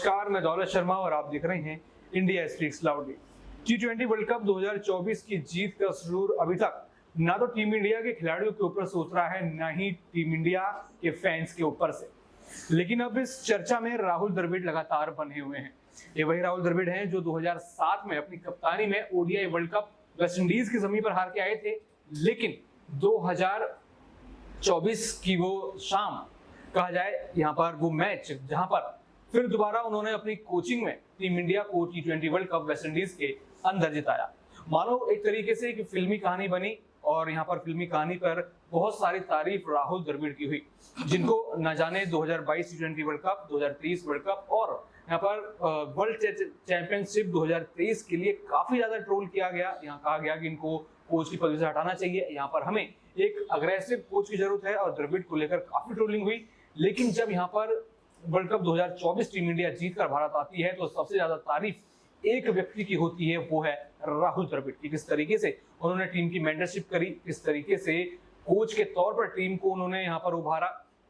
नमस्कार, मैं दौलत शर्मा और आप देख रहे हैं India speaks loudly. T20 world cup 2024 की जीत का सुरूर अभी तक ना तो टीम इंडिया के खिलाड़ियों के ऊपर से उतरा है, ना ही टीम इंडिया के फैंस के ऊपर से। लेकिन अब इस चर्चा में राहुल द्रविड़ लगातार बने हुए हैं। ये वही राहुल द्रविड़ हैं जो 2007 में अपनी कप्तानी में ODI world cup West Indies की जमीन पर हार के आए थे, लेकिन 2024 की वो शाम कहा जाए, यहाँ पर वो मैच जहां पर फिर दोबारा उन्होंने अपनी कोचिंग में टीम इंडिया को T20 world cup West Indies के अंदर जिताया। मानो एक तरीके से एक फिल्मी कहानी बनी और यहाँ पर फिल्मी कहानी पर बहुत सारी तारीफ राहुल द्रविड़ की हुई, जिनको न जाने 2022 T20 world cup, 2023 world cup और यहाँ पर वर्ल्ड चैंपियनशिप 2023 के लिए काफी ज्यादा ट्रोल किया गया। यहाँ कहा गया कि इनको कोच की पदवी से हटाना चाहिए, यहाँ पर हमें एक अग्रेसिव कोच की जरूरत है और द्रविड़ को लेकर काफी ट्रोलिंग हुई। लेकिन जब यहाँ पर वर्ल्ड कप 2024 टीम इंडिया जीत कर भारत आती है तो सबसे ज्यादा तारीफ एक व्यक्ति की होती है, वो है राहुल द्रविड़ की। किस तरीके से उन्होंने टीम की मेंटरशिप करी, किस तरीके से कोच के तौर पर टीम को उन्होंने यहाँ पर उभारा।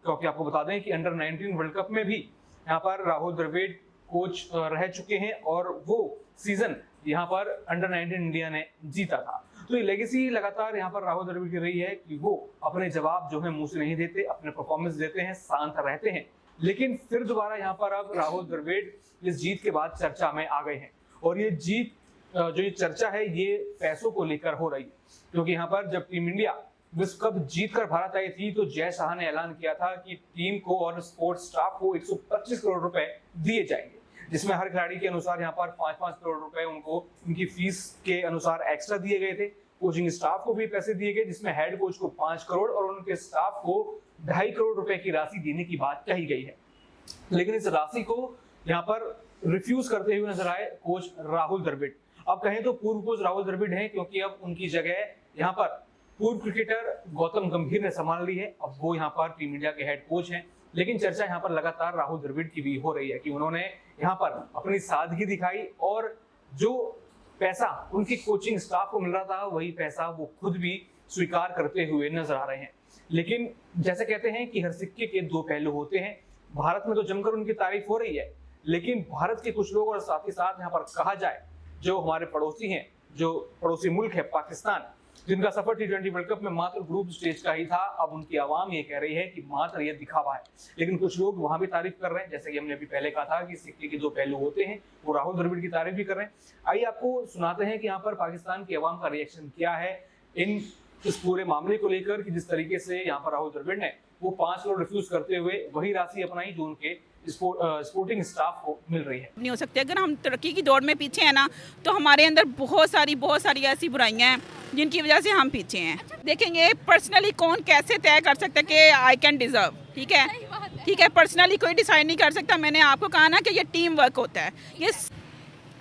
क्योंकि आपको बता दें कि अंडर 19 वर्ल्ड कप में भी यहाँ पर राहुल द्रविड़ कोच रह चुके हैं और वो सीजन यहाँ पर अंडर 19 इंडिया ने जीता था। तो ये लेगेसी लगातार यहाँ पर राहुल द्रविड़ की रही है कि वो अपने जवाब जो है मुंह से नहीं देते, अपने परफॉर्मेंस देते हैं, शांत रहते हैं। लेकिन फिर दोबारा यहाँ पर अब राहुल द्रविड़ इस जीत के बाद चर्चा में आ गए हैं और ये जीत जो ये चर्चा है ये पैसों को लेकर हो रही है। क्योंकि यहाँ पर जब टीम इंडिया विश्व कप जीत कर भारत आई थी तो जय शाह ने ऐलान किया था कि टीम को और स्पोर्ट्स स्टाफ को 125 करोड़ रुपए दिए जाएंगे, जिसमें हर खिलाड़ी के अनुसार यहाँ पर 5-5 करोड़ रुपए उनको उनकी फीस के अनुसार एक्स्ट्रा दिए गए थे। कोचिंग स्टाफ को भी पैसे दिए गए, जिसमें हेड कोच को 5 करोड़ और उनके स्टाफ को 2.5 करोड़ रुपए की राशि देने की बात कही गई है। लेकिन इस राशि को यहाँ पर रिफ्यूज करते हुए नजर आए कोच राहुल द्रविड़। अब कहें तो पूर्व कोच राहुल द्रविड़ हैं, क्योंकि अब उनकी जगह यहाँ पर पूर्व क्रिकेटर गौतम गंभीर ने संभाल ली है। अब वो यहाँ पर टीम इंडिया के हेड कोच हैं। लेकिन चर्चा यहाँ पर लगातार राहुल द्रविड़ की भी हो रही है कि उन्होंने यहाँ पर अपनी सादगी दिखाई और जो पैसा उनकी कोचिंग स्टाफ को मिल रहा था वही पैसा वो खुद भी स्वीकार करते हुए नजर आ रहे हैं। लेकिन जैसे कहते हैं कि हर सिक्के के दो पहलू होते हैं। भारत में तो जमकर उनकी तारीफ हो रही है, लेकिन भारत के कुछ लोग और साथ ही साथ यहाँ पर कहा जाए जो हमारे पड़ोसी हैं, जो पड़ोसी मुल्क है पाकिस्तान, जिनका सफर T20 वर्ल्ड कप में मात्र ग्रुप स्टेज का ही था, अब उनकी आवाम ये कह रही है कि मात्र ये दिखावा है। लेकिन कुछ लोग वहां भी तारीफ कर रहे हैं, जैसे कि हमने अभी पहले कहा था कि सिक्के के दो पहलू होते हैं, वो राहुल द्रविड़ की तारीफ भी कर रहे हैं। आइए आपको सुनाते हैं कि यहाँ पर पाकिस्तान की आवाम का रिएक्शन क्या है इस पूरे मामले को लेकर, कि जिस तरीके से यहाँ पर राहुल द्रविड़ ने वो 5 करोड़ रिफ्यूज करते हुए वही राशि अपनाई जो उनके स्पोर्टिंग स्टाफ को मिल रही है। नहीं हो सकते, अगर हम तरक्की की दौड़ में पीछे हैं ना तो हमारे अंदर बहुत सारी ऐसी बुराइयां हैं जिनकी वजह से हम पीछे हैं। देखेंगे पर्सनली कौन कैसे तय कर सकता है कि आई कैन डिजर्व, ठीक है, पर्सनली कोई डिसाइड नहीं कर सकता। मैंने आपको कहा ना कि ये टीम वर्क होता है, ये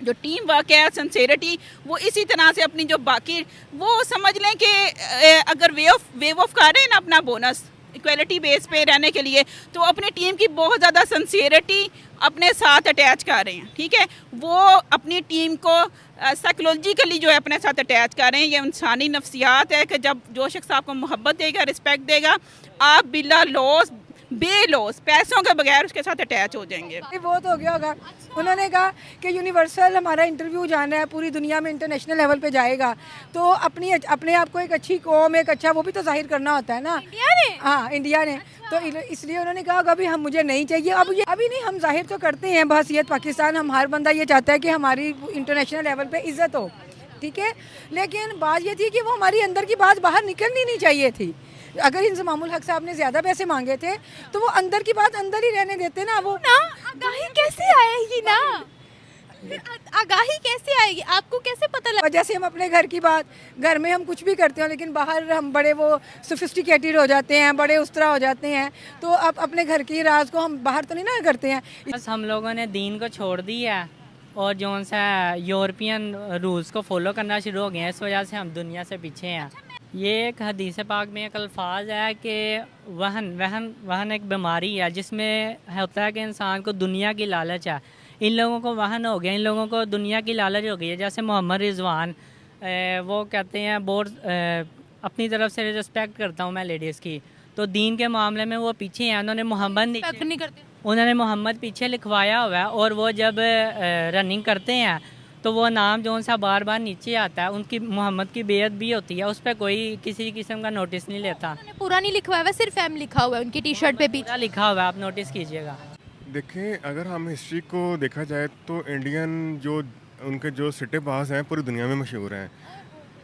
जो टीम वर्क है, सिंसेरिटी, वो इसी तरह से अपनी जो बाकी वो समझ लें कि अगर वे ऑफ कर रहे हैं ना अपना बोनस इक्वलिटी बेस पे रहने के लिए, तो अपनी टीम की बहुत ज़्यादा सिंसियरिटी अपने साथ अटैच कर रहे हैं। ठीक है, वो अपनी टीम को साइकोलॉजिकली जो है अपने साथ अटैच कर रहे हैं। ये इंसानी नफ्सियात है कि जब जो शख्स आपको मोहब्बत देगा, रिस्पेक्ट देगा, आप बिला लॉस बेलॉस पैसों के बगैर उसके साथ अटैच हो जाएंगे। वो तो हो गया होगा। उन्होंने कहा कि यूनिवर्सल हमारा इंटरव्यू जाना है, पूरी दुनिया में इंटरनेशनल लेवल पे जाएगा, तो अपने आप को एक अच्छी कौम, एक अच्छा वो भी तो जाहिर करना होता है ना इंडिया ने। हाँ, इंडिया ने तो इसलिए उन्होंने कहा अभी हम मुझे नहीं चाहिए। अभी नहीं, हम जाहिर तो करते हैं बहसीयत पाकिस्तान, हम हर बंदा ये चाहता है कि हमारी इंटरनेशनल लेवल पे इज्जत हो, ठीक है। लेकिन बात ये थी कि वो हमारी अंदर की बात बाहर निकलनी नहीं चाहिए थी। अगर इंजमामुल हक साहब ने ज्यादा पैसे मांगे थे तो वो अंदर की बात अंदर ही रहने देते ना। वो ना आगाही कैसे आएगी ना, आगाही कैसे आएगी, आपको कैसे पता लगा? जैसे हम अपने घर की बात, घर में हम कुछ भी करते हो लेकिन बाहर हम बड़े वो सोफिस्टिकेटेड हो जाते हैं, बड़े उस तरह हो जाते हैं, तो अब अपने घर की राज को हम बाहर तो नहीं ना करते हैं। बस हम लोगों ने दीन को छोड़ दिया और जो सा यूरोपियन रूल्स को फॉलो करना शुरू हो गए हैं, इस वजह से हम दुनिया से पीछे हैं। ये एक हदीस पाक में एक अल्फाज है कि वहन एक बीमारी है जिसमें होता है कि इंसान को दुनिया की लालच है। इन लोगों को वहन हो गया, इन लोगों को दुनिया की लालच हो गई है। जैसे मोहम्मद रिजवान वो कहते हैं बहुत अपनी तरफ से रिस्पेक्ट करता हूँ मैं लेडीज़ की, तो दीन के मामले में वो पीछे हैं, उन्होंने मोहम्मद नहीं करते। उन्होंने मोहम्मद पीछे लिखवाया हुआ है, और वो जब रनिंग करते हैं तो वो नाम जो सा बार बार नीचे आता है, उनकी मोहम्मद की बेयत भी होती है, उस पर कोई किसी किस्म का नोटिस नहीं लेता। उन्होंने पूरा नहीं लिखवाया हुआ, सिर्फ एम लिखा हुआ है उनकी टी शर्ट पे पूरा पीछे। लिखा हुआ है, आप नोटिस कीजिएगा। देखें, अगर हम हिस्ट्री को देखा जाए तो इंडियन जो उनके जो सिट्टेबाज हैं पूरी दुनिया में मशहूर हैं।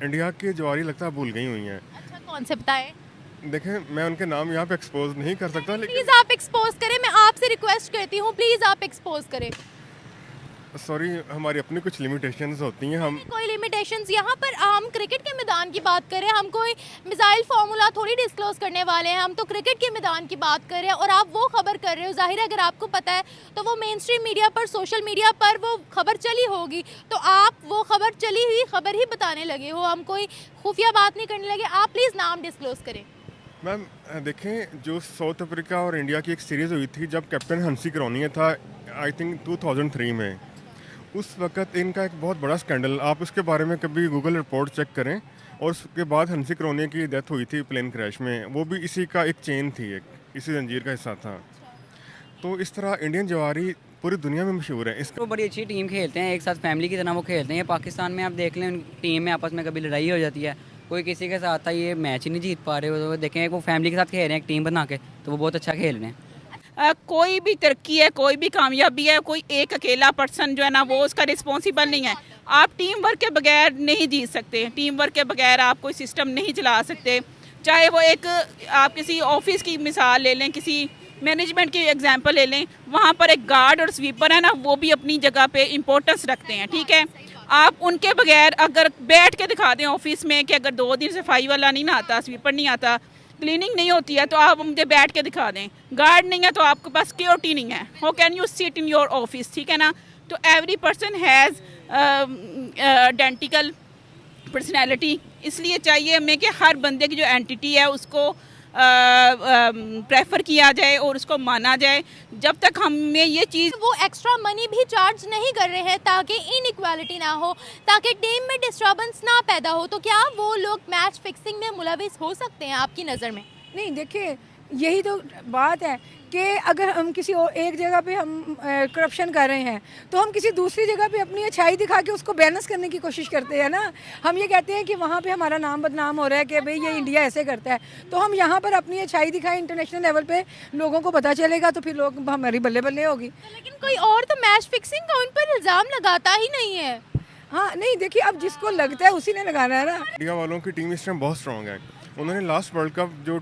इंडिया की जवारी लगता है भूल गई हुई हैं। अच्छा, कौन से बताएं? देखें, मैं उनके नाम यहाँ पे एक्सपोज नहीं कर सकता, लेकिन प्लीज आप एक्सपोज करें, मैं आपसे रिक्वेस्ट करती हूँ, प्लीज आप एक्सपोज करें। सॉरी, हमारी अपनी कुछ लिमिटेशंस होती हैं। हम कोई लिमिटेशंस, यहाँ पर हम क्रिकेट के मैदान की बात करें, हम कोई मिसाइल फार्मूला थोड़ी डिस्क्लोज करने वाले हैं, हम तो क्रिकेट के मैदान की बात कर रहे हैं और आप वो खबर कर रहे हो। जाहिर है अगर आपको पता है तो वो मेन स्ट्रीम मीडिया पर, सोशल मीडिया पर वो खबर चली होगी, तो आप वो खबर चली हुई खबर ही बताने लगे हो, हम कोई खुफिया बात नहीं करने लगे। आप प्लीज़ नाम डिस्क्लोज करें। मैम देखें, जो साउथ अफ्रीका और इंडिया की एक सीरीज़ हुई थी जब कैप्टन हंसी करौनिया था, आई थिंक 2003 में, उस वक्त इनका एक बहुत बड़ा स्कैंडल, आप उसके बारे में कभी गूगल रिपोर्ट चेक करें, और उसके बाद हंसी करौनिया की डेथ हुई थी प्लेन क्रैश में, वो भी इसी का एक चेन थी, एक इसी जंजीर का हिस्सा था। तो इस तरह इंडियन जवारी पूरी दुनिया में मशहूर है। इसको वो बड़ी अच्छी टीम खेलते हैं, एक साथ फैमिली की तरह वो खेलते हैं। पाकिस्तान में आप देख लें, टीम में आपस में कभी लड़ाई हो जाती है, कोई किसी के साथ था, ये मैच ही नहीं जीत पा रहे हो, तो देखें वो फैमिली के साथ खेल रहे हैं एक टीम बना के, तो वो बहुत अच्छा खेल रहे हैं। कोई भी तरक्की है, कोई भी कामयाबी है, कोई एक अकेला पर्सन जो है ना वो उसका रिस्पॉन्सिबल नहीं है। आप टीम वर्क के बगैर नहीं जीत सकते, टीम वर्क के बगैर आप कोई सिस्टम नहीं चला सकते। चाहे वो एक आप किसी ऑफिस की मिसाल ले लें, किसी मैनेजमेंट की एग्जांपल ले लें, वहाँ पर एक गार्ड और स्वीपर है ना, वो भी अपनी जगह पे इम्पोर्टेंस रखते हैं, ठीक है। आप उनके बगैर अगर बैठ के दिखा दें ऑफिस में कि अगर 2 दिन सफाई वाला नहीं आता, स्वीपर नहीं आता, क्लीनिंग नहीं होती है, तो आप मुझे बैठ के दिखा दें। गार्ड नहीं है तो आपके पास सिक्योरिटी नहीं है, how can you sit in your office, ठीक है ना। तो every person has identical personality, इसलिए चाहिए हमें कि हर बंदे की जो एंटिटी है उसको प्रेफर किया जाए और उसको माना जाए। जब तक हमें ये चीज़, वो एक्स्ट्रा मनी भी चार्ज नहीं कर रहे हैं ताकि इनइक्वालिटी ना हो, ताकि टीम में डिस्टर्बेंस ना पैदा हो, तो क्या वो लोग मैच फिक्सिंग में मुलविस हो सकते हैं आपकी नज़र में? नहीं, देखिए यही तो बात है कि अगर हम किसी और एक जगह पे हम करप्शन कर रहे हैं तो हम किसी दूसरी जगह पे अपनी अच्छाई दिखा के उसको बैलेंस करने की कोशिश करते हैं ना। हम ये कहते हैं कि वहाँ पे हमारा नाम बदनाम हो रहा है कि भाई ये इंडिया ऐसे करता है, तो हम यहाँ पर अपनी अच्छाई दिखाएं, इंटरनेशनल लेवल पे लोगों को पता चलेगा, तो फिर लोग हमारी बल्ले बल्ले होगी। लेकिन कोई और तो मैच फिक्सिंग का उन पर इल्ज़ाम लगाता ही नहीं है। हाँ नहीं, देखिए अब जिसको लगता है उसी ने लगाना है ना। इंडिया वालों की टीम इस टाइम बहुत स्ट्रॉन्ग है। उन्होंने लास्ट वर्ल्ड कप जो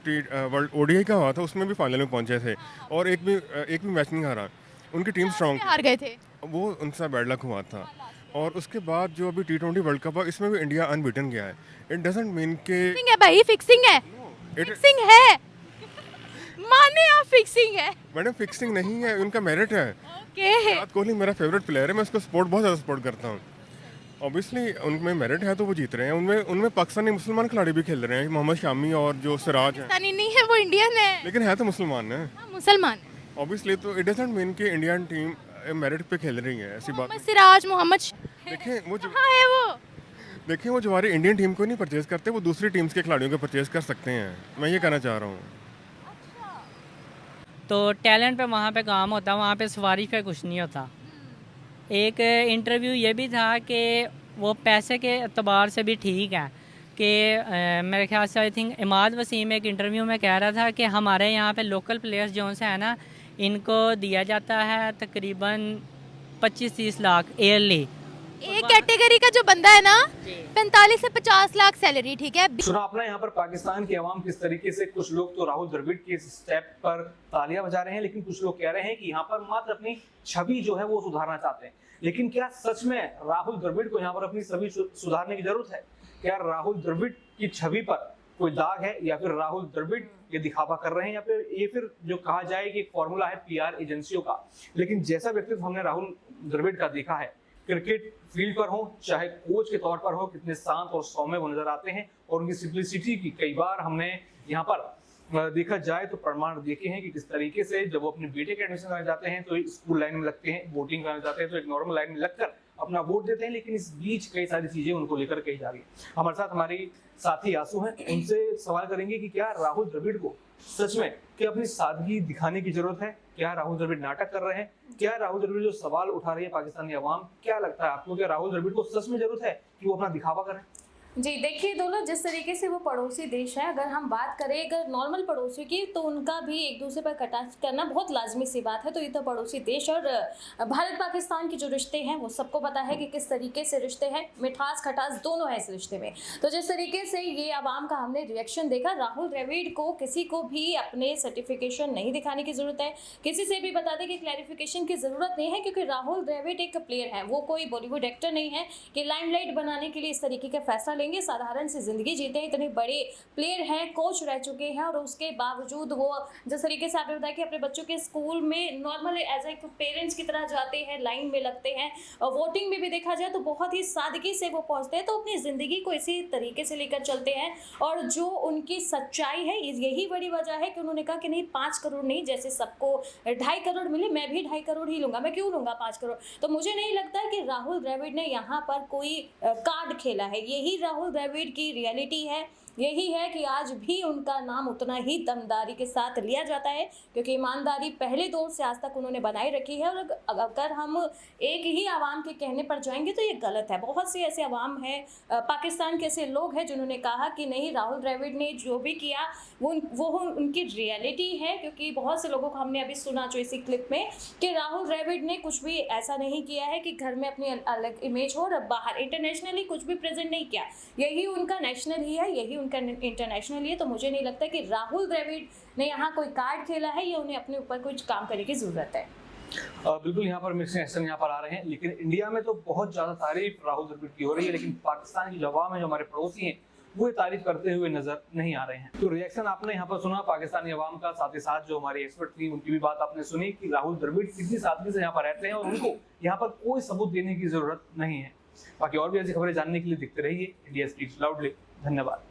वर्ल्ड ओडीआई का हुआ था उसमें भी फाइनल में पहुंचे थे और एक भी मैच नहीं हारा। उनकी टीम स्ट्रॉन्ग, हार गए थे, वो उनसे बैड लक हुआ था। और उसके बाद जो अभी T20 वर्ल्ड कप है इसमें भी इंडिया अनबीटन गया है। इट डजंट मीन के फिक्सिंग है भाई, फिक्सिंग है, फिक्सिंग है, माने आप फिक्सिंग है। मैडम फिक्सिंग नहीं है, उनका मेरिट है। ओके, विराट कोहली मेरा फेवरेट प्लेयर है, मैं उसको बहुत ज़्यादा सपोर्ट करता हूँ। ऑब्वियसली उनमें मेरिट है तो वो जीत रहे हैं। उनमें पाकिस्तानी मुसलमान खिलाड़ी भी खेल रहे हैं, मोहम्मद शामी और जो सिराज है, पाकिस्तानी नहीं है, वो इंडियन है, लेकिन है तो मुसलमान है। हाँ, मुसलमान। ऑब्वियसली तो इट डजंट मीन कि इंडियन टीम मेरिट पे खेल रही है, ऐसी बात मोहम्मद सिराज, मोहम्मद देखें वो हाँ है वो। देखिए वो हमारी इंडियन टीम को नहीं परचेज करते, वो दूसरी टीम्स के खिलाड़ियों को परचेज कर सकते हैं, मैं ये कहना चाह रहा हूँ। तो टैलेंट पे वहाँ पे काम होता है, वहाँ पे सवारी पे कुछ नहीं होता। एक इंटरव्यू ये भी था कि वो पैसे के एतबार से भी ठीक है कि मेरे ख्याल से आई थिंक इमाद वसीम एक इंटरव्यू में कह रहा था कि हमारे यहाँ पे लोकल प्लेयर्स जो से है ना, इनको दिया जाता है तकरीबन 25-30 लाख ईयरली। एक कैटेगरी का जो बंदा है ना 45 से 50 लाख सैलरी, ठीक है। सुना अपना यहाँ पर पाकिस्तान की आवाम किस तरीके से, कुछ लोग तो राहुल द्रविड़ के इस स्टेप पर तालियां बजा रहे हैं, लेकिन कुछ लोग कह रहे हैं कि यहाँ पर मात्र अपनी छवि जो है वो सुधारना चाहते हैं। लेकिन क्या सच में राहुल द्रविड़ को यहाँ पर अपनी छवि सुधारने की जरूरत है? क्या राहुल द्रविड़ की छवि पर कोई दाग है, या फिर राहुल द्रविड़ ये दिखावा कर रहे हैं, या फिर जो कहा जाए कि एक फॉर्मूला है पीआर एजेंसियों का? लेकिन जैसा व्यक्तित्व हमने राहुल द्रविड़ का देखा है, क्रिकेट फील्ड पर हो चाहे कोच के तौर पर हो, कितने शांत और सौम्य वो नजर आते हैं, और उनकी सिंप्लिसिटी की कई बार हमने यहाँ पर देखा जाए तो प्रमाण देखे हैं कि किस तरीके से जब वो अपने बेटे के एडमिशन कराने जाते हैं तो स्कूल लाइन में लगते हैं, वोटिंग कराने जाते हैं तो एक नॉर्मल लाइन में लगकर अपना वोट देते हैं, लेकिन इस बीच कई सारी चीजें उनको लेकर कही जा रही है। हमारे साथ हमारी साथ ही आंसू हैं, उनसे सवाल करेंगे कि क्या राहुल द्रविड़ को सच में क्या अपनी सादगी दिखाने की जरूरत है? क्या राहुल द्रविड़ नाटक कर रहे हैं? क्या राहुल द्रविड़ जो सवाल उठा रही है पाकिस्तानी अवाम, क्या लगता है आपको, क्या राहुल द्रविड़ को सच में जरूरत है कि वो अपना दिखावा करें? जी देखिए दोनों, जिस तरीके से वो पड़ोसी देश है, अगर हम बात करें अगर नॉर्मल पड़ोसी की, तो उनका भी एक दूसरे पर कटाक्ष करना बहुत लाजमी सी बात है। तो ये तो पड़ोसी देश और भारत पाकिस्तान के जो रिश्ते हैं वो सबको पता है कि किस तरीके से रिश्ते हैं, मिठास खटास दोनों है इस रिश्ते में। तो जिस तरीके से ये आवाम का हमने रिएक्शन देखा, राहुल द्रविड़ को किसी को भी अपने सर्टिफिकेशन नहीं दिखाने की ज़रूरत है, किसी से भी बता दें कि क्लैरिफिकेशन की ज़रूरत नहीं है, क्योंकि राहुल द्रविड़ एक प्लेयर है, वो कोई बॉलीवुड एक्टर नहीं है कि लाइमलाइट बनाने के लिए इस तरीके का फैसला लेंगे। साधारण सी जिंदगी जीते हैं, इतने बड़े प्लेयर हैं, कोच रह चुके हैं, और उसके बावजूद वो जिस तरीके से आपने बताया कि अपने बच्चों के स्कूल में नॉर्मल एज ए पेरेंट्स की तरह जाते हैं, लाइन में लगते हैं, और वोटिंग में भी देखा जाए तो बहुत ही सादगी से वो पहुंचते हैं। तो अपनी ज़िंदगी को इसी तरीके से लेकर चलते हैं, और जो उनकी सच्चाई है यही बड़ी वजह है कि उन्होंने कहा कि नहीं 5 करोड़ नहीं, जैसे सबको 2.5 करोड़ मिले मैं भी 2.5 करोड़ ही लूँगा, मैं क्यों लूँगा 5 करोड़। तो मुझे नहीं लगता कि राहुल द्रविड़ ने यहाँ पर कोई कार्ड खेला है, यही राहुल द्रविड़ की रियलिटी है। यही है कि आज भी उनका नाम उतना ही दमदारी के साथ लिया जाता है, क्योंकि ईमानदारी पहले दौर से आज तक उन्होंने बनाए रखी है। और अगर हम एक ही आवाम के कहने पर जाएंगे तो ये गलत है। बहुत से ऐसे आवाम हैं, पाकिस्तान के ऐसे लोग हैं जिन्होंने कहा कि नहीं, राहुल द्रविड़ ने जो भी किया वो उनकी रियलिटी है। क्योंकि बहुत से लोगों को हमने अभी सुना जो इसी क्लिप में कि राहुल द्रविड़ ने कुछ भी ऐसा नहीं किया है कि घर में अपनी अलग इमेज हो और बाहर इंटरनेशनली कुछ भी प्रेजेंट नहीं किया। यही उनका नेशनल ही है, यही उनका इंटरनेशनल ही है। तो मुझे नहीं लगता कि राहुल द्रविड़ ने यहाँ कोई कार्ड खेला है या उन्हें अपने ऊपर कुछ काम करने की जरूरत है। बिल्कुल, यहाँ पर मिक्सिंग एक्शन यहाँ पर आ रहे हैं, लेकिन इंडिया में तो बहुत ज्यादा तारीफ राहुल द्रविड़ की हो रही है, लेकिन पाकिस्तान की जो अवाम है, जो हमारे पड़ोसी हैं, वो तारीफ करते हुए नजर नहीं आ रहे हैं। तो रिएक्शन आपने यहाँ पर सुना पाकिस्तानी अवाम का, साथ ही साथ जो हमारी एक्सपर्ट थी उनकी भी बात आपने सुनी कि राहुल द्रविड़ कितनी सादगी से यहाँ पर रहते हैं और उनको यहाँ पर कोई सबूत देने की जरूरत नहीं है। बाकी और भी ऐसी खबरें जानने के लिए देखते रहिए इंडिया स्पीक्स लाउडली। धन्यवाद।